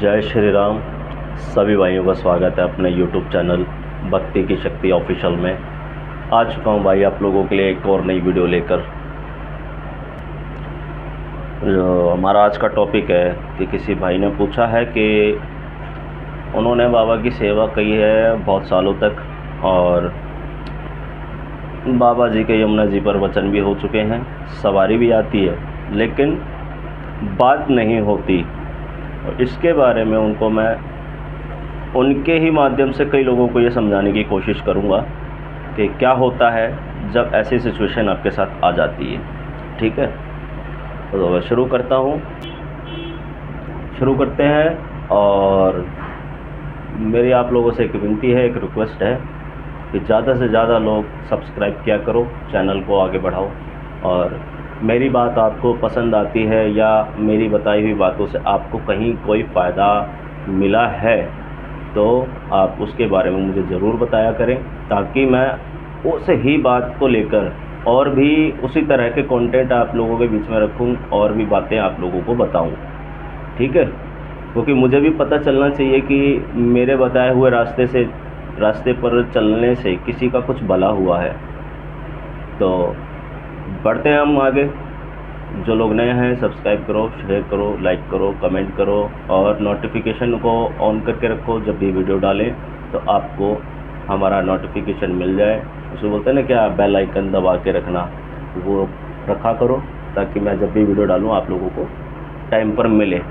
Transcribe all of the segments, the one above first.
जय श्री राम। सभी भाइयों का स्वागत है अपने YouTube चैनल भक्ति की शक्ति ऑफिशियल में। आ चुका हूँ भाई आप लोगों के लिए एक और नई वीडियो लेकर। जो हमारा आज का टॉपिक है कि किसी भाई ने पूछा है कि उन्होंने बाबा की सेवा की है बहुत सालों तक और बाबा जी के यमुना जी पर वचन भी हो चुके हैं, सवारी भी आती है, लेकिन बात नहीं होती। और इसके बारे में उनको मैं उनके ही माध्यम से कई लोगों को ये समझाने की कोशिश करूँगा कि क्या होता है जब ऐसी सिचुएशन आपके साथ आ जाती है। ठीक है, तो मैं शुरू करते हैं। और मेरी आप लोगों से एक विनती है, एक रिक्वेस्ट है कि ज़्यादा से ज़्यादा लोग सब्सक्राइब किया करो, चैनल को आगे बढ़ाओ। और मेरी बात आपको पसंद आती है या मेरी बताई हुई बातों से आपको कहीं कोई फ़ायदा मिला है तो आप उसके बारे में मुझे ज़रूर बताया करें, ताकि मैं उस ही बात को लेकर और भी उसी तरह के कंटेंट आप लोगों के बीच में रखूं और भी बातें आप लोगों को बताऊं। ठीक है, क्योंकि मुझे भी पता चलना चाहिए कि मेरे बताए हुए रास्ते पर चलने से किसी का कुछ भला हुआ है। तो बढ़ते हैं हम आगे। जो लोग नए हैं सब्सक्राइब करो, शेयर करो, लाइक करो, कमेंट करो और नोटिफिकेशन को ऑन करके रखो। जब भी वीडियो डालें तो आपको हमारा नोटिफिकेशन मिल जाए। उसको बोलते हैं ना क्या, बेल आइकन दबा के रखना, वो रखा करो ताकि मैं जब भी वीडियो डालूँ आप लोगों को टाइम पर मिले।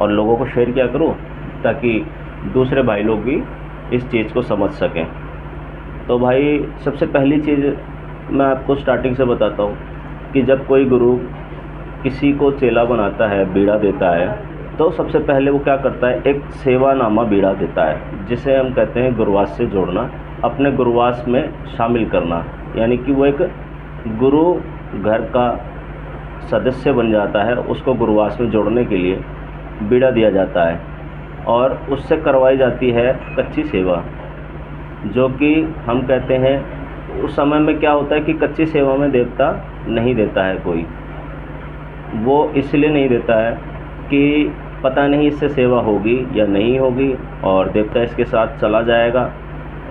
और लोगों को शेयर किया करो ताकि दूसरे भाई लोग भी इस चीज़ को समझ सकें। तो भाई सबसे पहली चीज़ मैं आपको स्टार्टिंग से बताता हूँ कि जब कोई गुरु किसी को चेला बनाता है, बीड़ा देता है, तो सबसे पहले वो क्या करता है, एक सेवानामा बीड़ा देता है, जिसे हम कहते हैं गुरुवास से जोड़ना, अपने गुरुवास में शामिल करना। यानी कि वो एक गुरु घर का सदस्य बन जाता है, उसको गुरुवास में जोड़ने के लिए बीड़ा दिया जाता है और उससे करवाई जाती है कच्ची सेवा, जो कि हम कहते हैं उस समय में क्या होता है कि कच्ची सेवा में देवता नहीं देता है कोई। वो इसलिए नहीं देता है कि पता नहीं इससे सेवा होगी या नहीं होगी और देवता इसके साथ चला जाएगा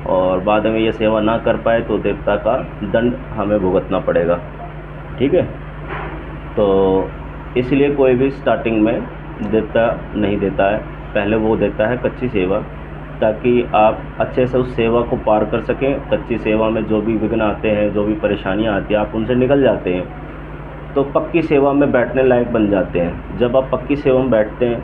और बाद में ये सेवा ना कर पाए तो देवता का दंड हमें भुगतना पड़ेगा। ठीक है, तो इसलिए कोई भी स्टार्टिंग में देवता नहीं देता है, पहले वो देता है कच्ची सेवा, ताकि आप अच्छे से उस सेवा को पार कर सकें। कच्ची सेवा में जो भी विघ्न आते हैं, जो भी परेशानियां आती हैं, आप उनसे निकल जाते हैं तो पक्की सेवा में बैठने लायक बन जाते हैं। जब आप पक्की सेवा में बैठते हैं,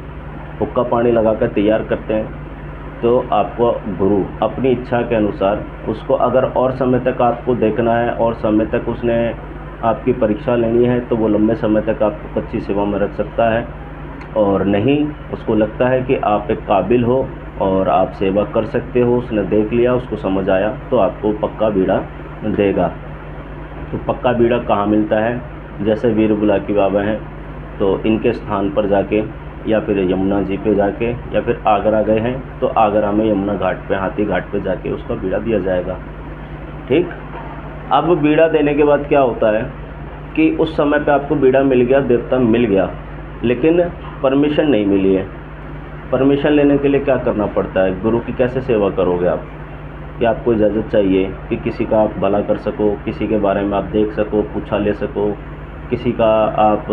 हुक्का पानी लगाकर तैयार करते हैं, तो आपको गुरु अपनी इच्छा के अनुसार उसको अगर और समय तक आपको देखना है और समय तक उसने आपकी परीक्षा लेनी है तो वो लंबे समय तक आपको कच्ची सेवा में रख सकता है। और नहीं, उसको लगता है कि आप एक काबिल हो और आप सेवा कर सकते हो, उसने देख लिया, उसको समझ आया, तो आपको पक्का बीड़ा देगा। तो पक्का बीड़ा कहाँ मिलता है? जैसे वीर बुलाकी बाबा हैं तो इनके स्थान पर जाके, या फिर यमुना जी पे जाके, या फिर आगरा गए हैं तो आगरा में यमुना घाट पे, हाथी घाट पे जाके उसका बीड़ा दिया जाएगा। ठीक, अब बीड़ा देने के बाद क्या होता है कि उस समय पे आपको बीड़ा मिल गया, देवता मिल गया, लेकिन परमिशन नहीं मिली है। परमिशन लेने के लिए क्या करना पड़ता है? गुरु की कैसे सेवा करोगे आप? कि आपको इजाज़त चाहिए कि किसी का आप भला कर सको, किसी के बारे में आप देख सको, पूछा ले सको, किसी का आप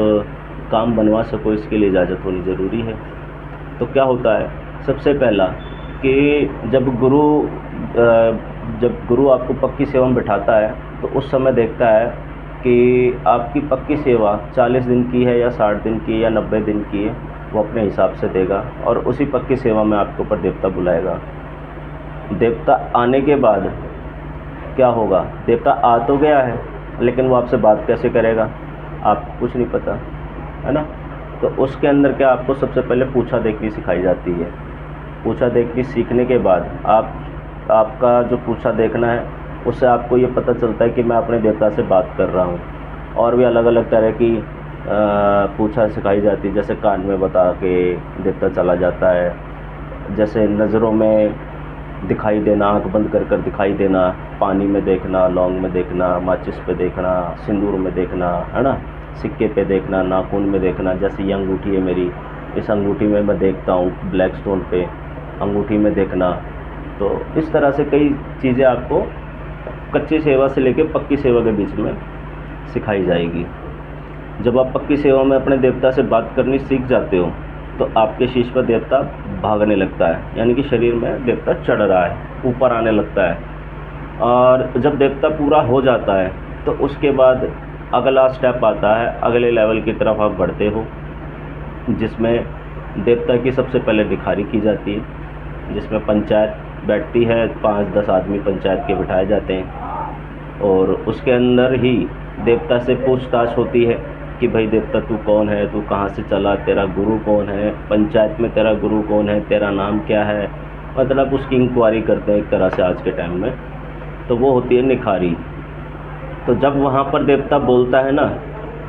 काम बनवा सको, इसके लिए इजाज़त होनी ज़रूरी है। तो क्या होता है, सबसे पहला कि जब गुरु आपको पक्की सेवा में बिठाता है तो उस समय देखता है कि आपकी पक्की सेवा 40 दिन की है या 60 दिन की है या 90 दिन की है, वो अपने हिसाब से देगा और उसी पक्की सेवा में आपके ऊपर देवता बुलाएगा। देवता आने के बाद क्या होगा? देवता आ तो गया है, लेकिन वो आपसे बात कैसे करेगा आपको कुछ नहीं पता है ना। तो उसके अंदर क्या, आपको सबसे पहले पूछा देखनी सिखाई जाती है। पूछा देखनी सीखने के बाद आपका जो पूछा देखना है उससे आपको ये पता चलता है कि मैं अपने देवता से बात कर रहा हूँ। और भी अलग अलग तरह की पूछा सिखाई जाती है, जैसे कान में बता के देवता चला जाता है, जैसे नज़रों में दिखाई देना, आँख बंद कर कर दिखाई देना, पानी में देखना, लौंग में देखना, माचिस पे देखना, सिंदूर में देखना, है ना, सिक्के पे देखना, नाखून में देखना। जैसे ये अंगूठी है मेरी, इस अंगूठी में मैं देखता हूँ ब्लैक स्टोन पे अंगूठी में देखना। तो इस तरह से कई चीज़ें आपको कच्ची सेवा से लेकर पक्की सेवा के बीच में सिखाई जाएगी। जब आप पक्की सेवा में अपने देवता से बात करनी सीख जाते हो तो आपके शीश पर देवता भागने लगता है, यानी कि शरीर में देवता चढ़ रहा है, ऊपर आने लगता है। और जब देवता पूरा हो जाता है तो उसके बाद अगला स्टेप आता है, अगले लेवल की तरफ आप बढ़ते हो, जिसमें देवता की सबसे पहले निखारी की जाती है, जिसमें पंचायत बैठती है, 5-10 आदमी पंचायत के बिठाए जाते हैं। और उसके अंदर ही देवता से पूछताछ होती है कि भाई देवता तू कौन है, तू कहाँ से चला, तेरा गुरु कौन है, पंचायत में तेरा गुरु कौन है, तेरा नाम क्या है, मतलब उसकी इंक्वायरी करते हैं एक तरह से आज के टाइम में। तो वो होती है निखारी। तो जब वहाँ पर देवता बोलता है ना,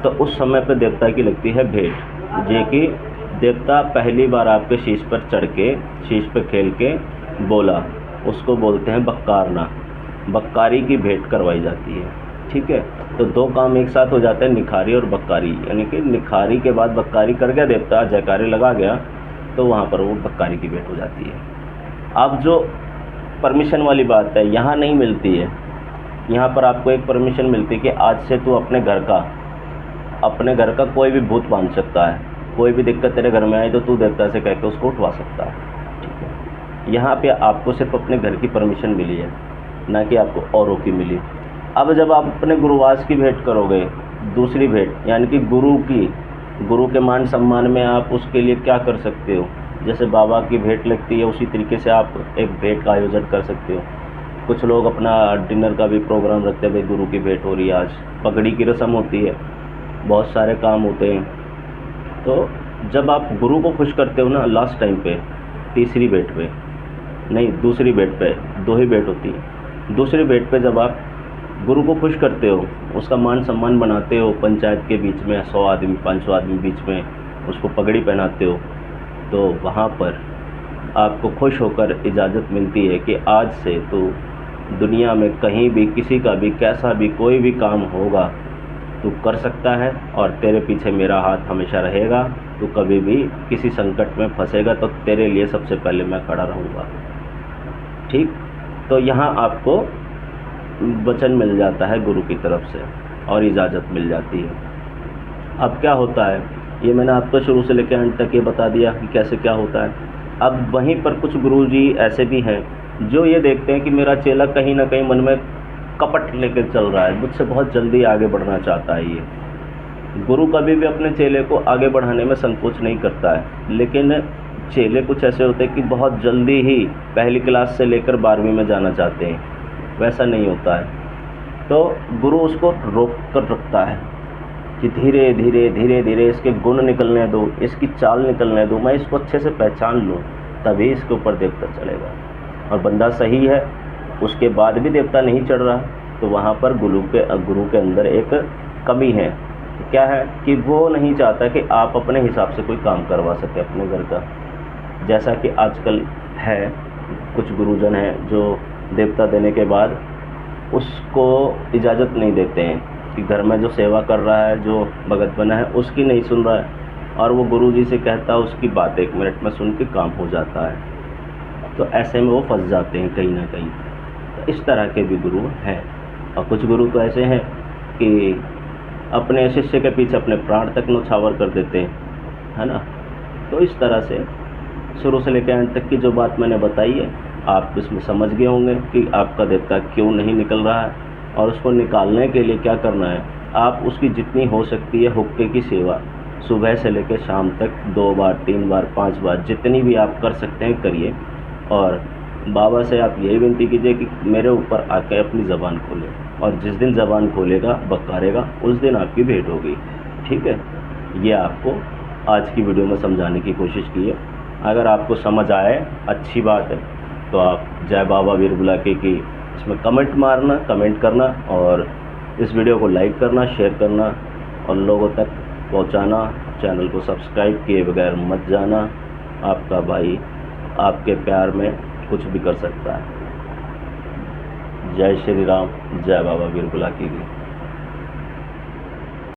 तो उस समय पे देवता की लगती है भेंट, ये कि देवता पहली बार आपके शीश पर चढ़ के, शीश पे खेल के बोला, उसको बोलते हैं बक्कारना। बक्कारी की भेंट करवाई जाती है, ठीक है। तो दो काम एक साथ हो जाते हैं, निखारी और बक्कारी, यानी कि निखारी के बाद बक्कारी कर गया देवता, जयकारे लगा गया, तो वहाँ पर वो बक्कारी की भेंट हो जाती है। अब जो परमिशन वाली बात है यहाँ नहीं मिलती है। यहाँ पर आपको एक परमिशन मिलती है कि आज से तू अपने घर का कोई भी भूत बांध सकता है। कोई भी दिक्कत तेरे घर में आए तो तू देवता से कह के उसको उठवा सकता है, ठीक है। यहाँ पे आपको सिर्फ अपने घर की परमिशन मिली है, ना कि आपको औरों की मिली। अब जब आप अपने गुरुवास की भेंट करोगे, दूसरी भेंट यानी कि गुरु के मान सम्मान में आप उसके लिए क्या कर सकते हो, जैसे बाबा की भेंट लगती है उसी तरीके से आप एक भेंट का आयोजन कर सकते हो। कुछ लोग अपना डिनर का भी प्रोग्राम रखते हैं, भाई गुरु की भेंट हो रही है, आज पगड़ी की रस्म होती है, बहुत सारे काम होते हैं। तो जब आप गुरु को खुश करते हो ना, लास्ट टाइम पे, तीसरी भेंट पे नहीं, दूसरी भेंट पे, 2 ही भेंट होती है, दूसरी भेंट पे जब आप गुरु को खुश करते हो, उसका मान सम्मान बनाते हो, पंचायत के बीच में 100 आदमी 500 आदमी बीच में उसको पगड़ी पहनाते हो, तो वहाँ पर आपको खुश होकर इजाज़त मिलती है कि आज से तो दुनिया में कहीं भी किसी का भी कैसा भी कोई भी काम होगा तू कर सकता है, और तेरे पीछे मेरा हाथ हमेशा रहेगा। तू कभी भी किसी संकट में फंसेगा तो तेरे लिए सबसे पहले मैं खड़ा रहूँगा, ठीक। तो यहाँ आपको वचन मिल जाता है गुरु की तरफ से और इजाज़त मिल जाती है। अब क्या होता है, ये मैंने आपको शुरू से लेकर अंत तक ये बता दिया कि कैसे क्या होता है। अब वहीं पर कुछ गुरुजी ऐसे भी हैं जो ये देखते हैं कि मेरा चेला कहीं ना कहीं मन में कपट लेकर चल रहा है, मुझसे बहुत जल्दी आगे बढ़ना चाहता है। ये गुरु कभी भी अपने चेले को आगे बढ़ाने में संकोच नहीं करता है, लेकिन चेले कुछ ऐसे होते हैं कि बहुत जल्दी ही पहली क्लास से लेकर 12वीं में जाना चाहते हैं, वैसा नहीं होता है। तो गुरु उसको रोक कर रखता है कि धीरे धीरे धीरे धीरे इसके गुण निकलने दो, इसकी चाल निकलने दो, मैं इसको अच्छे से पहचान लूँ, तभी इसके ऊपर देवता चढ़ेगा। और बंदा सही है, उसके बाद भी देवता नहीं चढ़ रहा, तो वहाँ पर गुरु के अंदर एक कमी है। क्या है कि वो नहीं चाहता कि आप अपने हिसाब से कोई काम करवा सके अपने घर का, जैसा कि आजकल है। कुछ गुरुजन हैं जो देवता देने के बाद उसको इजाज़त नहीं देते हैं कि घर में जो सेवा कर रहा है, जो भगत बना है, उसकी नहीं सुन रहा है, और वो गुरुजी से कहता है, उसकी बात 1 मिनट में सुन के काम हो जाता है। तो ऐसे में वो फंस जाते हैं कहीं ना कहीं। तो इस तरह के भी गुरु हैं। और कुछ गुरु तो ऐसे हैं कि अपने शिष्य के पीछे अपने प्राण तक न्यौछावर कर देते हैं, है ना। तो इस तरह से शुरू से लेकर अंत तक की जो बात मैंने बताई है, आप इसमें समझ गए होंगे कि आपका देवता क्यों नहीं निकल रहा है, और उसको निकालने के लिए क्या करना है। आप उसकी जितनी हो सकती है हुक्के की सेवा सुबह से लेकर शाम तक 2 बार 3 बार 5 बार जितनी भी आप कर सकते हैं करिए, और बाबा से आप यही विनती कीजिए कि मेरे ऊपर आकर अपनी ज़बान खोले, और जिस दिन ज़बान खोलेगा बकारेगा उस दिन आपकी भेंट होगी, ठीक है। ये आपको आज की वीडियो में समझाने की कोशिश की है। अगर आपको समझ आए अच्छी बात है, तो आप जय बाबा वीर बुलाके की इसमें कमेंट मारना, कमेंट करना, और इस वीडियो को लाइक करना, शेयर करना और लोगों तक पहुंचाना। चैनल को सब्सक्राइब किए बगैर मत जाना। आपका भाई आपके प्यार में कुछ भी कर सकता है। जय श्री राम, जय बाबा वीर बुलाके की।